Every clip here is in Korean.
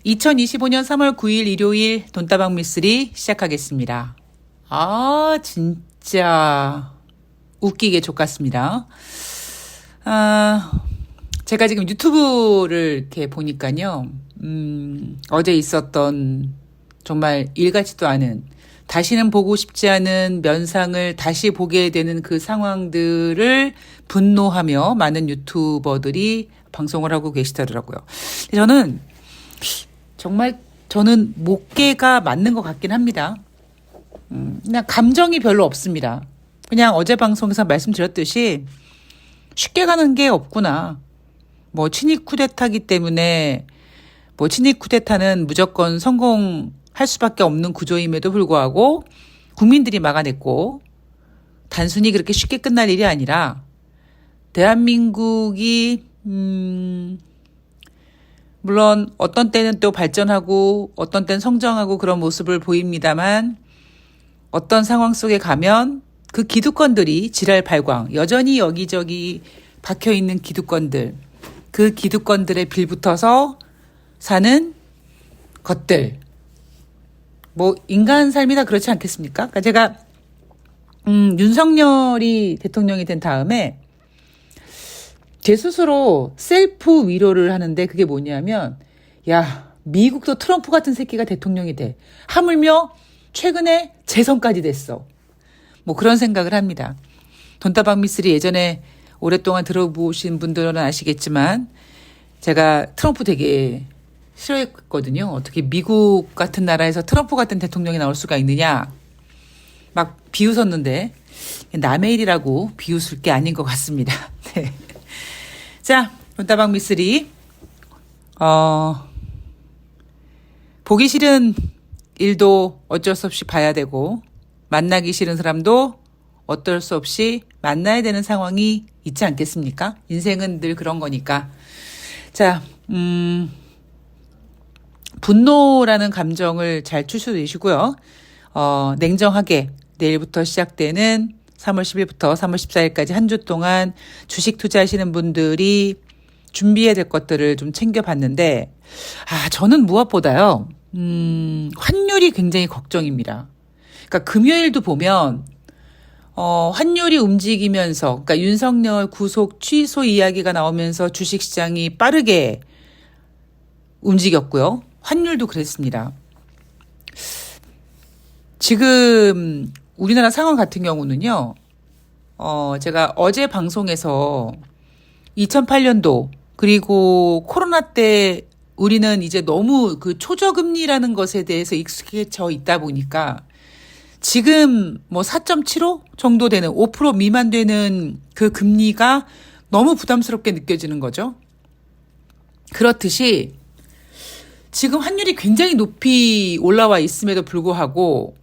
2025년 3월 9일 일요일 돈다방 미쓰리 시작하겠습니다. 진짜 웃기게 족같습니다. 제가 지금 유튜브를 이렇게 보니까요. 어제 있었던 정말 일 같지도 않은, 다시는 보고 싶지 않은 면상을 다시 보게 되는 그 상황들을 분노하며 많은 유튜버들이 방송을 하고 계시더라고요. 저는 목계가 맞는 것 같긴 합니다. 그냥 감정이 별로 없습니다. 그냥 어제 방송에서 말씀드렸듯이 쉽게 가는 게 없구나. 뭐 친일 쿠데타기 때문에 친일 쿠데타는 무조건 성공할 수밖에 없는 구조임에도 불구하고 국민들이 막아냈고, 단순히 그렇게 쉽게 끝날 일이 아니라 대한민국이 물론 어떤 때는 또 발전하고 어떤 때는 성장하고 그런 모습을 보입니다만, 어떤 상황 속에 가면 그 기득권들이 지랄 발광, 여전히 여기저기 박혀있는 기득권들, 그 기득권들에 빌붙어서 사는 것들, 인간 삶이 다 그렇지 않겠습니까? 그러니까 제가 윤석열이 대통령이 된 다음에 제 스스로 셀프 위로를 하는데, 그게 뭐냐면, 야, 미국도 트럼프 같은 새끼가 대통령이 돼. 하물며 최근에 재선까지 됐어. 그런 생각을 합니다. 돈다방 미쓰리 예전에 오랫동안 들어보신 분들은 아시겠지만, 제가 트럼프 되게 싫어했거든요. 어떻게 미국 같은 나라에서 트럼프 같은 대통령이 나올 수가 있느냐. 막 비웃었는데, 남의 일이라고 비웃을 게 아닌 것 같습니다. 네. 자, 돈다방 미쓰리. 보기 싫은 일도 어쩔 수 없이 봐야 되고, 만나기 싫은 사람도 어쩔 수 없이 만나야 되는 상황이 있지 않겠습니까? 인생은 늘 그런 거니까. 자, 분노라는 감정을 잘 추스리시고요. 냉정하게 내일부터 시작되는 3월 10일부터 3월 14일까지 한 주 동안 주식 투자하시는 분들이 준비해야 될 것들을 좀 챙겨봤는데, 저는 무엇보다요, 환율이 굉장히 걱정입니다. 그러니까 금요일도 보면, 환율이 움직이면서, 그러니까 윤석열 구속 취소 이야기가 나오면서 주식시장이 빠르게 움직였고요. 환율도 그랬습니다. 지금 우리나라 상황 같은 경우는요, 제가 어제 방송에서 2008년도, 그리고 코로나 때 우리는 이제 너무 그 초저금리라는 것에 대해서 익숙해져 있다 보니까 지금 4.75 정도 되는 5% 미만 되는 그 금리가 너무 부담스럽게 느껴지는 거죠. 그렇듯이 지금 환율이 굉장히 높이 올라와 있음에도 불구하고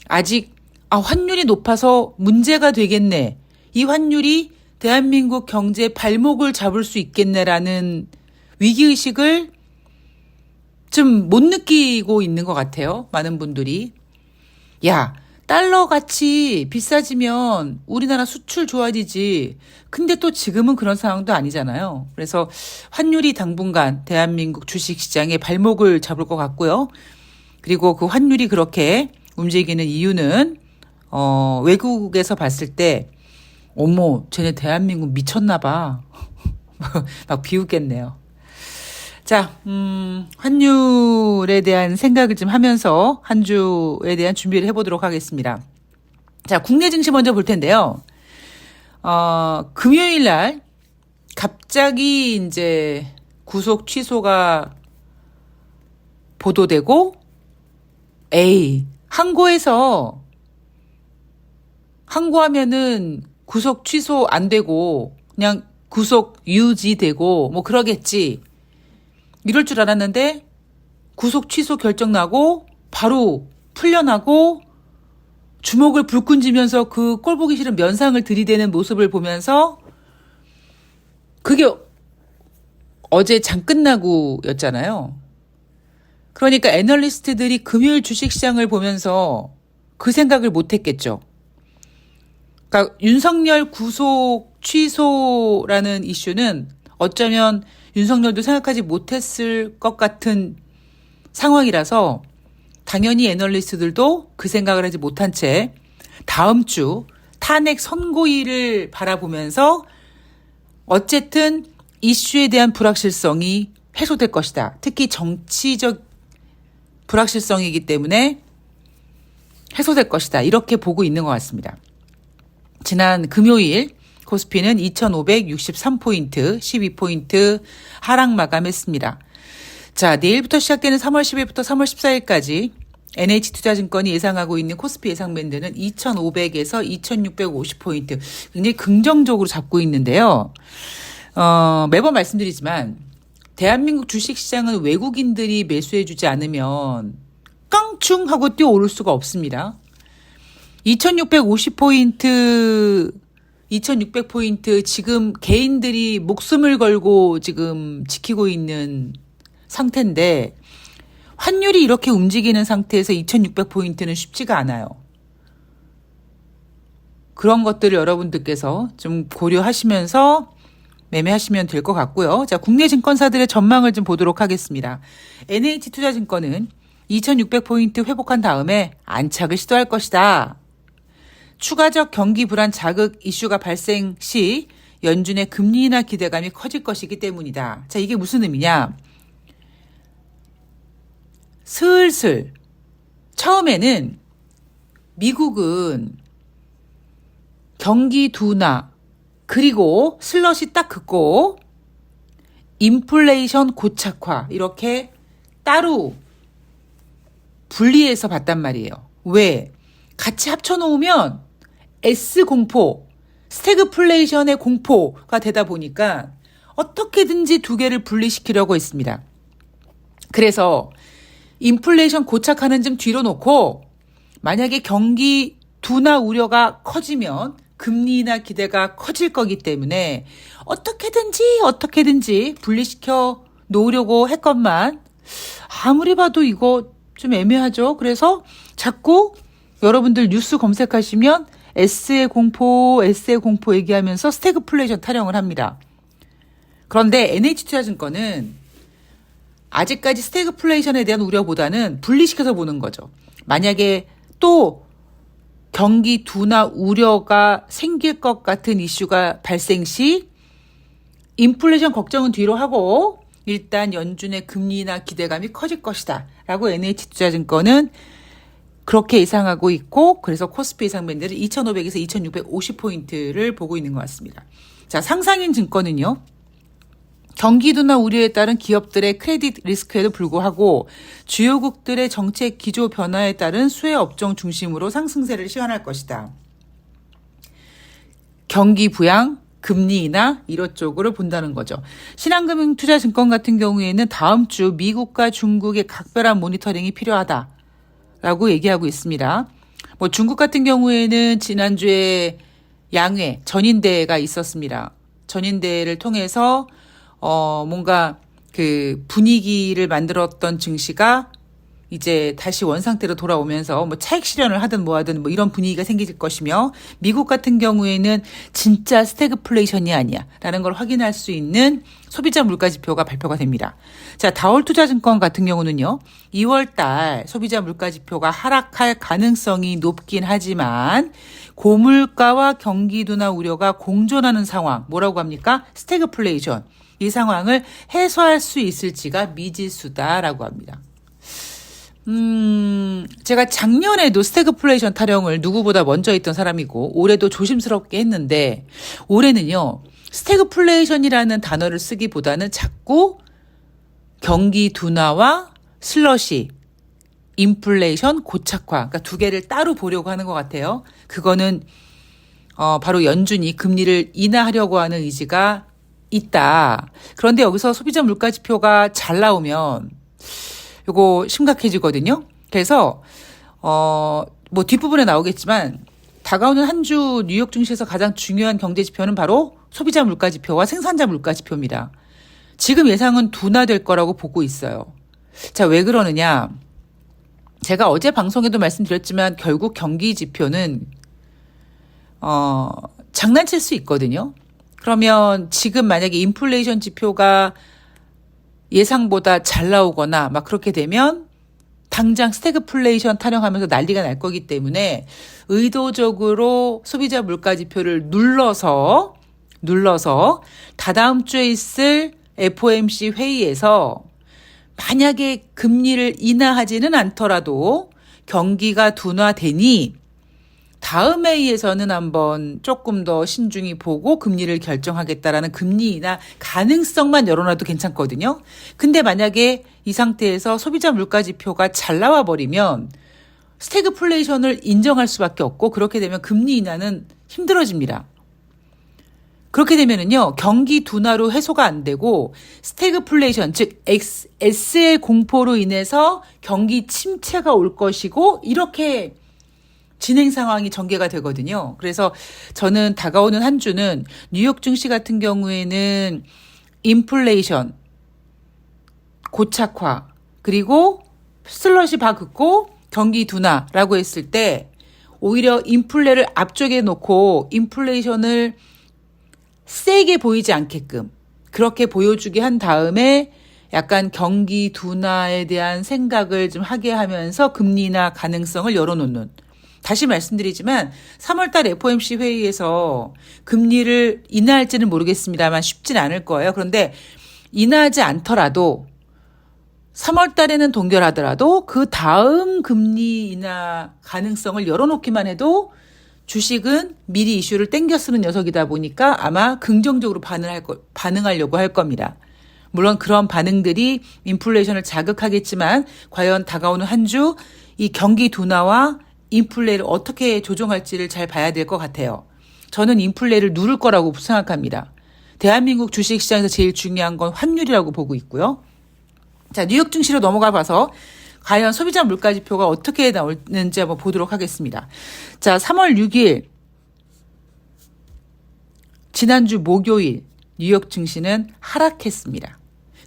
아직 환율이 높아서 문제가 되겠네, 이 환율이 대한민국 경제의 발목을 잡을 수 있겠네라는 위기의식을 좀 못 느끼고 있는 것 같아요. 많은 분들이. 야, 달러 가치 비싸지면 우리나라 수출 좋아지지. 근데 또 지금은 그런 상황도 아니잖아요. 그래서 환율이 당분간 대한민국 주식시장의 발목을 잡을 것 같고요. 그리고 그 환율이 그렇게 움직이는 이유는 외국에서 봤을 때 어머, 쟤네 대한민국 미쳤나 봐. 막 비웃겠네요. 자, 환율에 대한 생각을 좀 하면서 한 주에 대한 준비를 해보도록 하겠습니다. 자, 국내 증시 먼저 볼 텐데요. 금요일 날 갑자기 이제 구속 취소가 보도되고, 항고하면은 구속 취소 안 되고 그냥 구속 유지되고 그러겠지, 이럴 줄 알았는데 구속 취소 결정 나고 바로 풀려나고 주먹을 불끈 쥐면서 그 꼴보기 싫은 면상을 들이대는 모습을 보면서, 그게 어제 장 끝나고였잖아요. 그러니까 애널리스트들이 금요일 주식시장을 보면서 그 생각을 못했겠죠. 그러니까 윤석열 구속 취소라는 이슈는 어쩌면 윤석열도 생각하지 못했을 것 같은 상황이라서 당연히 애널리스트들도 그 생각을 하지 못한 채 다음 주 탄핵 선고일을 바라보면서 어쨌든 이슈에 대한 불확실성이 해소될 것이다. 특히 정치적 불확실성이기 때문에 해소될 것이다. 이렇게 보고 있는 것 같습니다. 지난 금요일 코스피는 2,563포인트, 12포인트 하락 마감했습니다. 자, 내일부터 시작되는 3월 10일부터 3월 14일까지 NH투자증권이 예상하고 있는 코스피 예상 밴드는 2,500에서 2,650포인트. 굉장히 긍정적으로 잡고 있는데요. 매번 말씀드리지만 대한민국 주식시장은 외국인들이 매수해주지 않으면 깡충 하고 뛰어오를 수가 없습니다. 2,650포인트, 2,600포인트 지금 개인들이 목숨을 걸고 지금 지키고 있는 상태인데 환율이 이렇게 움직이는 상태에서 2,600포인트는 쉽지가 않아요. 그런 것들을 여러분들께서 좀 고려하시면서 매매하시면 될 것 같고요. 자, 국내 증권사들의 전망을 좀 보도록 하겠습니다. NH투자증권은 2,600포인트 회복한 다음에 안착을 시도할 것이다. 추가적 경기 불안 자극 이슈가 발생 시 연준의 금리 인하 기대감이 커질 것이기 때문이다. 자, 이게 무슨 의미냐? 슬슬 처음에는 미국은 경기 둔화 그리고 슬럿이 딱 긋고 인플레이션 고착화 이렇게 따로 분리해서 봤단 말이에요. 왜? 같이 합쳐놓으면 S공포, 스태그플레이션의 공포가 되다 보니까 어떻게든지 두 개를 분리시키려고 했습니다. 그래서 인플레이션 고착화는 좀 뒤로 놓고 만약에 경기 둔화 우려가 커지면 금리 인하 기대가 커질 거기 때문에 어떻게든지 분리시켜 놓으려고 했건만 아무리 봐도 이거 좀 애매하죠. 그래서 자꾸 여러분들 뉴스 검색하시면 S의 공포 얘기하면서 스태그플레이션 타령을 합니다. 그런데 NH투자증권은 아직까지 스태그플레이션에 대한 우려보다는 분리시켜서 보는 거죠. 만약에 또 경기 둔화 우려가 생길 것 같은 이슈가 발생 시 인플레이션 걱정은 뒤로 하고 일단 연준의 금리 인하 기대감이 커질 것이다 라고 NH투자증권은 그렇게 예상하고 있고 그래서 코스피 예상 밴드를 2,500에서 2,650포인트를 보고 있는 것 같습니다. 자, 상상인 증권은요. 경기 둔화 우려에 따른 기업들의 크레딧 리스크에도 불구하고 주요국들의 정책 기조 변화에 따른 수혜 업종 중심으로 상승세를 시현할 것이다. 경기 부양, 금리 인하 이런 쪽으로 본다는 거죠. 신한금융투자증권 같은 경우에는 다음 주 미국과 중국의 각별한 모니터링이 필요하다라고 얘기하고 있습니다. 뭐 중국 같은 경우에는 지난주에 양회 전인대가 있었습니다. 전인대를 통해서 뭔가 그 분위기를 만들었던 증시가 이제 다시 원상태로 돌아오면서 뭐 차익 실현을 하든 뭐 하든 뭐 이런 분위기가 생길 것이며 미국 같은 경우에는 진짜 스태그플레이션이 아니야 라는 걸 확인할 수 있는 소비자 물가 지표가 발표가 됩니다. 자, 다올투자증권 같은 경우는요. 2월 달 소비자 물가 지표가 하락할 가능성이 높긴 하지만 고물가와 경기 둔화 우려가 공존하는 상황 뭐라고 합니까? 스태그플레이션. 이 상황을 해소할 수 있을지가 미지수다라고 합니다. 제가 작년에도 스태그플레이션 타령을 누구보다 먼저 했던 사람이고 올해도 조심스럽게 했는데 올해는요. 스태그플레이션이라는 단어를 쓰기보다는 자꾸 경기 둔화와 슬러시, 인플레이션 고착화 그러니까 두 개를 따로 보려고 하는 것 같아요. 그거는 바로 연준이 금리를 인하하려고 하는 의지가 있다. 그런데 여기서 소비자 물가 지표가 잘 나오면 이거 심각해지거든요. 그래서 뭐 뒷부분에 나오겠지만 다가오는 한 주 뉴욕 증시에서 가장 중요한 경제 지표는 바로 소비자 물가 지표와 생산자 물가 지표입니다. 지금 예상은 둔화될 거라고 보고 있어요. 자, 왜 그러느냐? 제가 어제 방송에도 말씀드렸지만 결국 경기 지표는 장난칠 수 있거든요. 그러면 지금 만약에 인플레이션 지표가 예상보다 잘 나오거나 막 그렇게 되면 당장 스태그플레이션 타령하면서 난리가 날 거기 때문에 의도적으로 소비자 물가 지표를 눌러서 다다음 주에 있을 FOMC 회의에서 만약에 금리를 인하하지는 않더라도 경기가 둔화되니 다음 회의에서는 한번 조금 더 신중히 보고 금리를 결정하겠다라는 금리 인하 가능성만 열어놔도 괜찮거든요. 근데 만약에 이 상태에서 소비자 물가 지표가 잘 나와 버리면 스태그플레이션을 인정할 수밖에 없고 그렇게 되면 금리 인하는 힘들어집니다. 그렇게 되면은요, 경기 둔화로 해소가 안 되고 스태그플레이션, 즉 S의 공포로 인해서 경기 침체가 올 것이고 이렇게 진행 상황이 전개가 되거든요. 그래서 저는 다가오는 한 주는 뉴욕 증시 같은 경우에는 인플레이션, 고착화, 그리고 슬러시 바 긋고 경기 둔화라고 했을 때 오히려 인플레를 앞쪽에 놓고 인플레이션을 세게 보이지 않게끔 그렇게 보여주게 한 다음에 약간 경기 둔화에 대한 생각을 좀 하게 하면서 금리 인하 가능성을 열어놓는. 다시 말씀드리지만 3월달 FOMC 회의에서 금리를 인하할지는 모르겠습니다만 쉽진 않을 거예요. 그런데 인하하지 않더라도 3월달에는 동결하더라도 그 다음 금리 인하 가능성을 열어놓기만 해도 주식은 미리 이슈를 땡겨 쓰는 녀석이다 보니까 아마 긍정적으로 반응하려고 할 겁니다. 물론 그런 반응들이 인플레이션을 자극하겠지만 과연 다가오는 한 주 이 경기 둔화와 인플레를 어떻게 조정할지를 잘 봐야 될 것 같아요. 저는 인플레를 누를 거라고 생각합니다. 대한민국 주식시장에서 제일 중요한 건 환율이라고 보고 있고요. 자, 뉴욕 증시로 넘어가 봐서 과연 소비자 물가 지표가 어떻게 나오는지 한번 보도록 하겠습니다. 자, 3월 6일 지난주 목요일 뉴욕 증시는 하락했습니다.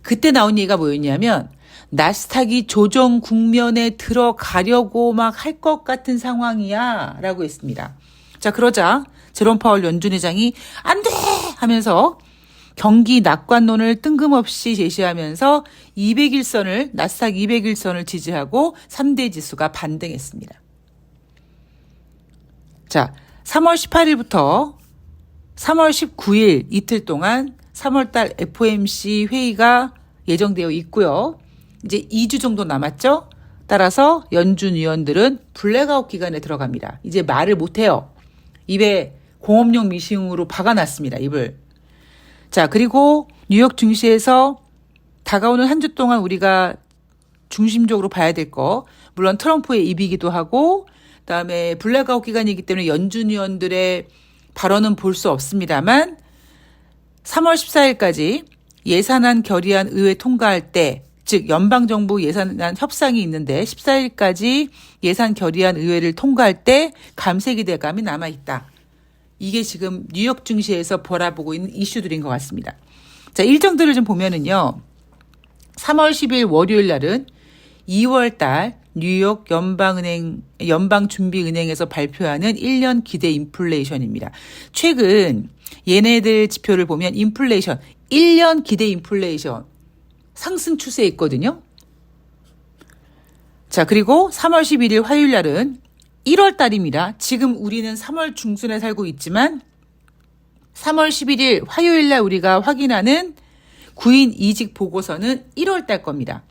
그때 나온 얘기가 뭐였냐면 나스닥이 조정 국면에 들어가려고 막 할 것 같은 상황이야 라고 했습니다. 자, 그러자 제롬 파월 연준 의장이 안 돼 하면서 경기 낙관론을 뜬금없이 제시하면서 200일선을 나스닥 200일선을 지지하고 3대 지수가 반등했습니다. 자, 3월 18일부터 3월 19일 이틀 동안 3월달 FOMC 회의가 예정되어 있고요. 이제 2주 정도 남았죠. 따라서 연준 위원들은 블랙아웃 기간에 들어갑니다. 이제 말을 못해요. 입에 공업용 미싱으로 박아놨습니다. 입을. 자, 그리고 뉴욕 증시에서 다가오는 한 주 동안 우리가 중심적으로 봐야 될 거, 물론 트럼프의 입이기도 하고 그다음에 블랙아웃 기간이기 때문에 연준 위원들의 발언은 볼 수 없습니다만 3월 14일까지 예산안 결의안 의회 통과할 때, 즉 연방정부 예산안 협상이 있는데 14일까지 예산 결의안 의회를 통과할 때 감세 기대감이 남아있다. 이게 지금 뉴욕 증시에서 바라보고 있는 이슈들인 것 같습니다. 자, 일정들을 좀 보면은요. 3월 10일 월요일 날은 2월 달 뉴욕 연방준비은행에서 발표하는 1년 기대 인플레이션입니다. 최근 얘네들 지표를 보면 인플레이션, 1년 기대 인플레이션 상승 추세에 있거든요. 자, 그리고 3월 11일 화요일 날은 1월 달입니다. 지금 우리는 3월 중순에 살고 있지만 3월 11일 화요일 날 우리가 확인하는 구인 이직 보고서는 1월 달 겁니다.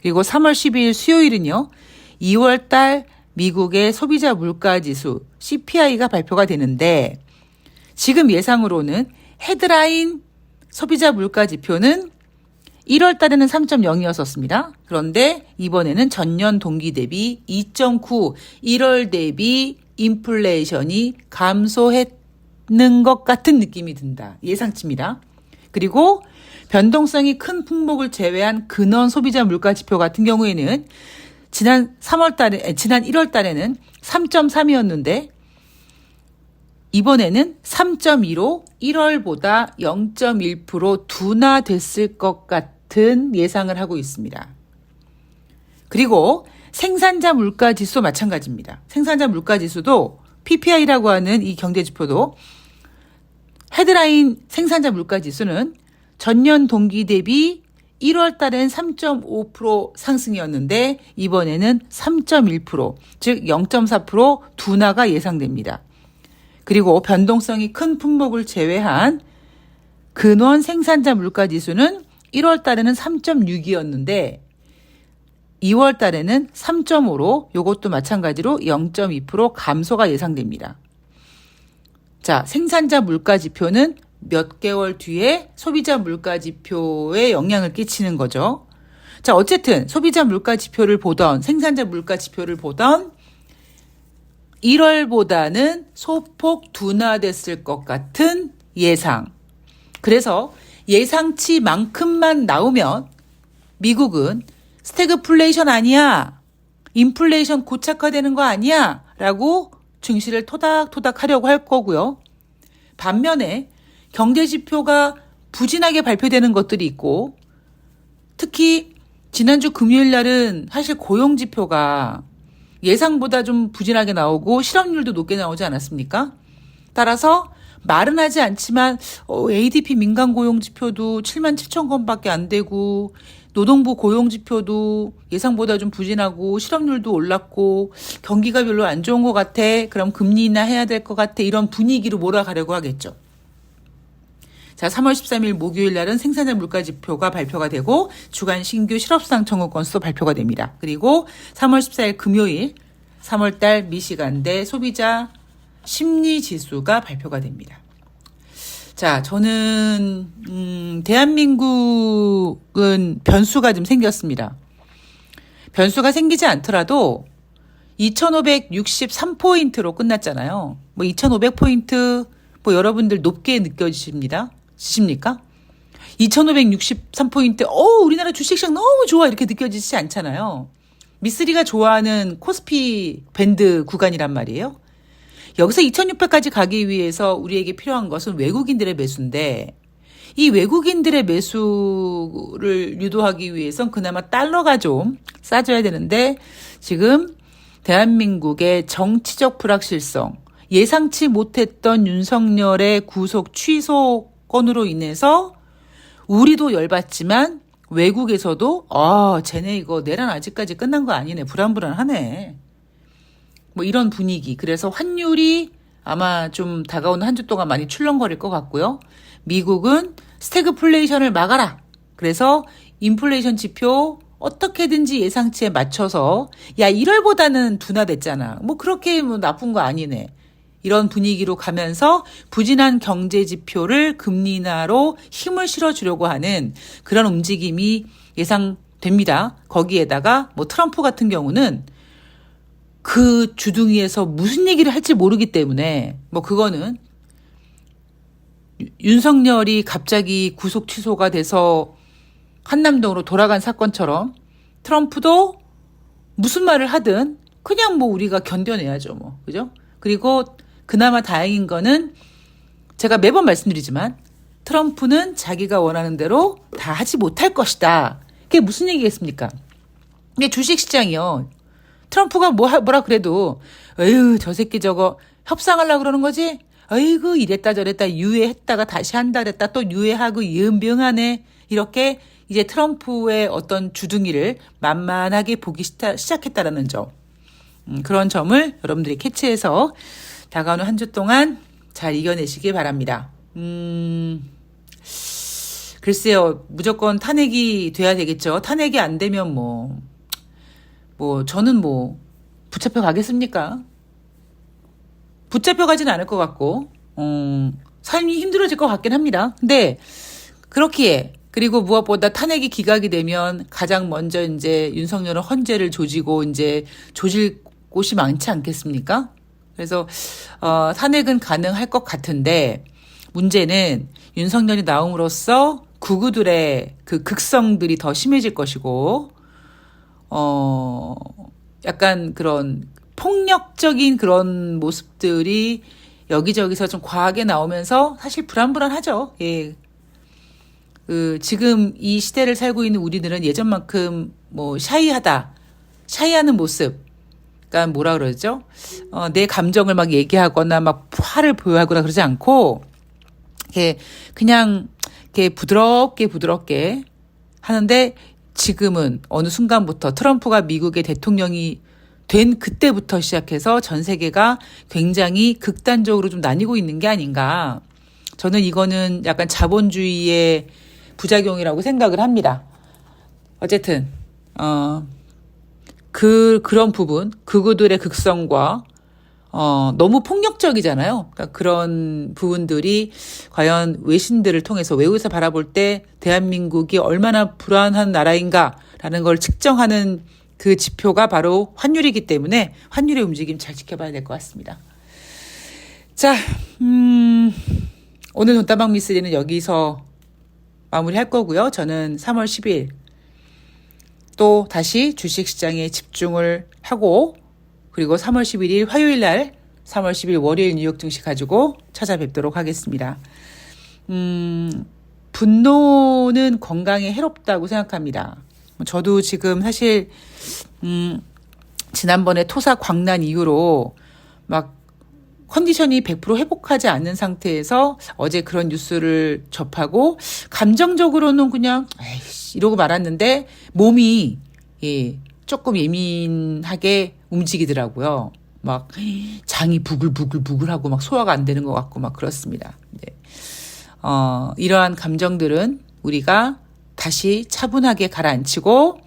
그리고 3월 12일 수요일은요. 2월 달 미국의 소비자 물가 지수 CPI가 발표가 되는데 지금 예상으로는 헤드라인 소비자 물가 지표는 1월 달에는 3.0이었습니다. 그런데 이번에는 전년 동기 대비 2.9, 1월 대비 인플레이션이 감소했는 것 같은 느낌이 든다. 예상치입니다. 그리고 변동성이 큰 품목을 제외한 근원 소비자 물가 지표 같은 경우에는 지난 1월 달에는 3.3이었는데 이번에는 3.2로 1월보다 0.1% 둔화됐을 것 같은 예상을 하고 있습니다. 그리고 생산자 물가 지수 마찬가지입니다. 생산자 물가 지수도 PPI라고 하는 이 경제지표도 헤드라인 생산자 물가 지수는 전년 동기 대비 1월 달엔 3.5% 상승이었는데 이번에는 3.1%, 즉 0.4% 둔화가 예상됩니다. 그리고 변동성이 큰 품목을 제외한 근원 생산자 물가지수는 1월 달에는 3.6이었는데 2월 달에는 3.5로 이것도 마찬가지로 0.2% 감소가 예상됩니다. 자, 생산자 물가지표는 몇 개월 뒤에 소비자 물가지표에 영향을 끼치는 거죠. 자, 어쨌든 소비자 물가지표를 보던 생산자 물가지표를 보던 1월보다는 소폭 둔화됐을 것 같은 예상. 그래서 예상치만큼만 나오면 미국은 스태그플레이션 아니야, 인플레이션 고착화되는 거 아니야 라고 증시를 토닥토닥 하려고 할 거고요. 반면에 경제지표가 부진하게 발표되는 것들이 있고 특히 지난주 금요일 날은 사실 고용지표가 예상보다 좀 부진하게 나오고 실업률도 높게 나오지 않았습니까? 따라서 말은 하지 않지만 ADP 민간 고용지표도 7만 7천 건밖에 안 되고 노동부 고용지표도 예상보다 좀 부진하고 실업률도 올랐고 경기가 별로 안 좋은 것 같아. 그럼 금리 인하 해야 될 것 같아. 이런 분위기로 몰아가려고 하겠죠. 자, 3월 13일 목요일 날은 생산자 물가지표가 발표가 되고 주간 신규 실업수당 청구 건수도 발표가 됩니다. 그리고 3월 14일 금요일 3월달 미시간대 소비자 심리지수가 발표가 됩니다. 자, 저는 대한민국은 변수가 좀 생겼습니다. 변수가 생기지 않더라도 2563포인트로 끝났잖아요. 뭐 2500포인트 뭐 여러분들 높게 느껴지십니까? 2563포인트, 우리나라 주식시장 너무 좋아 이렇게 느껴지지 않잖아요. 미쓰리가 좋아하는 코스피 밴드 구간이란 말이에요. 여기서 2600까지 가기 위해서 우리에게 필요한 것은 외국인들의 매수인데 이 외국인들의 매수를 유도하기 위해선 그나마 달러가 좀 싸져야 되는데 지금 대한민국의 정치적 불확실성, 예상치 못했던 윤석열의 구속 취소 건으로 인해서 우리도 열받지만 외국에서도 쟤네 이거 내란 아직까지 끝난 거 아니네. 불안불안하네. 뭐 이런 분위기. 그래서 환율이 아마 좀 다가오는 한 주 동안 많이 출렁거릴 것 같고요. 미국은 스태그플레이션을 막아라. 그래서 인플레이션 지표 어떻게든지 예상치에 맞춰서 1월보다는 둔화됐잖아. 뭐 그렇게 뭐 나쁜 거 아니네. 이런 분위기로 가면서 부진한 경제 지표를 금리 인하로 힘을 실어주려고 하는 그런 움직임이 예상됩니다. 거기에다가 뭐 트럼프 같은 경우는 그 주둥이에서 무슨 얘기를 할지 모르기 때문에 뭐 그거는 윤석열이 갑자기 구속 취소가 돼서 한남동으로 돌아간 사건처럼 트럼프도 무슨 말을 하든 그냥 뭐 우리가 견뎌내야죠. 뭐. 그죠? 그리고 그나마 다행인 거는 제가 매번 말씀드리지만 트럼프는 자기가 원하는 대로 다 하지 못할 것이다. 그게 무슨 얘기겠습니까? 이게 주식시장이요. 트럼프가 뭐라 그래도 에휴 저 새끼 저거 협상하려고 그러는 거지? 아이고 이랬다 저랬다 유예했다가 다시 한다 그랬다 또 유예하고 이은병하네. 이렇게 이제 트럼프의 어떤 주둥이를 만만하게 보기 시작했다라는 점. 그런 점을 여러분들이 캐치해서 다가오는 한 주 동안 잘 이겨내시길 바랍니다. 글쎄요, 무조건 탄핵이 돼야 되겠죠. 탄핵이 안 되면 저는 붙잡혀 가겠습니까? 붙잡혀 가진 않을 것 같고, 삶이 힘들어질 것 같긴 합니다. 근데, 그렇기에, 그리고 무엇보다 탄핵이 기각이 되면 가장 먼저 이제 윤석열은 헌재를 조지고 이제 조질 곳이 많지 않겠습니까? 그래서 탄핵은 가능할 것 같은데 문제는 윤석열이 나옴으로써 극우들의 그 극성들이 더 심해질 것이고 약간 그런 폭력적인 그런 모습들이 여기저기서 좀 과하게 나오면서 사실 불안불안하죠. 예. 지금 이 시대를 살고 있는 우리들은 예전만큼 샤이하는 모습, 그러니까 뭐라 그러죠? 내 감정을 막 얘기하거나 막 화를 보여하거나 그러지 않고, 그냥 부드럽게 하는데 지금은 어느 순간부터 트럼프가 미국의 대통령이 된 그때부터 시작해서 전 세계가 굉장히 극단적으로 좀 나뉘고 있는 게 아닌가. 저는 이거는 약간 자본주의의 부작용이라고 생각을 합니다. 어쨌든 그런 부분, 극우들의 극성과 너무 폭력적이잖아요. 그러니까 그런 부분들이 과연 외신들을 통해서 외국에서 바라볼 때 대한민국이 얼마나 불안한 나라인가라는 걸 측정하는 그 지표가 바로 환율이기 때문에 환율의 움직임 잘 지켜봐야 될 것 같습니다. 자, 오늘 돈다방 미스리는 여기서 마무리할 거고요. 저는 3월 10일 또 다시 주식시장에 집중을 하고 그리고 3월 11일 화요일 날 3월 10일 월요일 뉴욕 증시 가지고 찾아뵙도록 하겠습니다. 분노는 건강에 해롭다고 생각합니다. 저도 지금 사실 지난번에 토사 광난 이후로 막 컨디션이 100% 회복하지 않는 상태에서 어제 그런 뉴스를 접하고 감정적으로는 그냥 에이씨 이러고 말았는데 몸이 조금 예민하게 움직이더라고요. 막 장이 부글부글부글하고 막 소화가 안 되는 것 같고 막 그렇습니다. 네. 이러한 감정들은 우리가 다시 차분하게 가라앉히고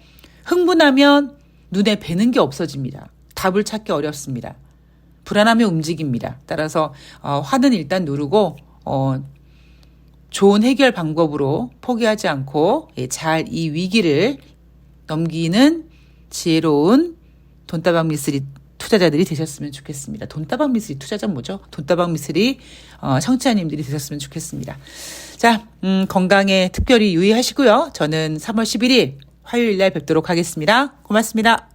흥분하면 눈에 뵈는 게 없어집니다. 답을 찾기 어렵습니다. 불안하면 움직입니다. 따라서 화는 일단 누르고 좋은 해결 방법으로 포기하지 않고 잘 이 위기를 넘기는 지혜로운 돈다방 미스리 투자자들이 되셨으면 좋겠습니다. 돈다방 미스리 투자자 뭐죠? 돈다방 미스리 청취자님들이 되셨으면 좋겠습니다. 자, 건강에 특별히 유의하시고요. 저는 3월 11일 화요일 날 뵙도록 하겠습니다. 고맙습니다.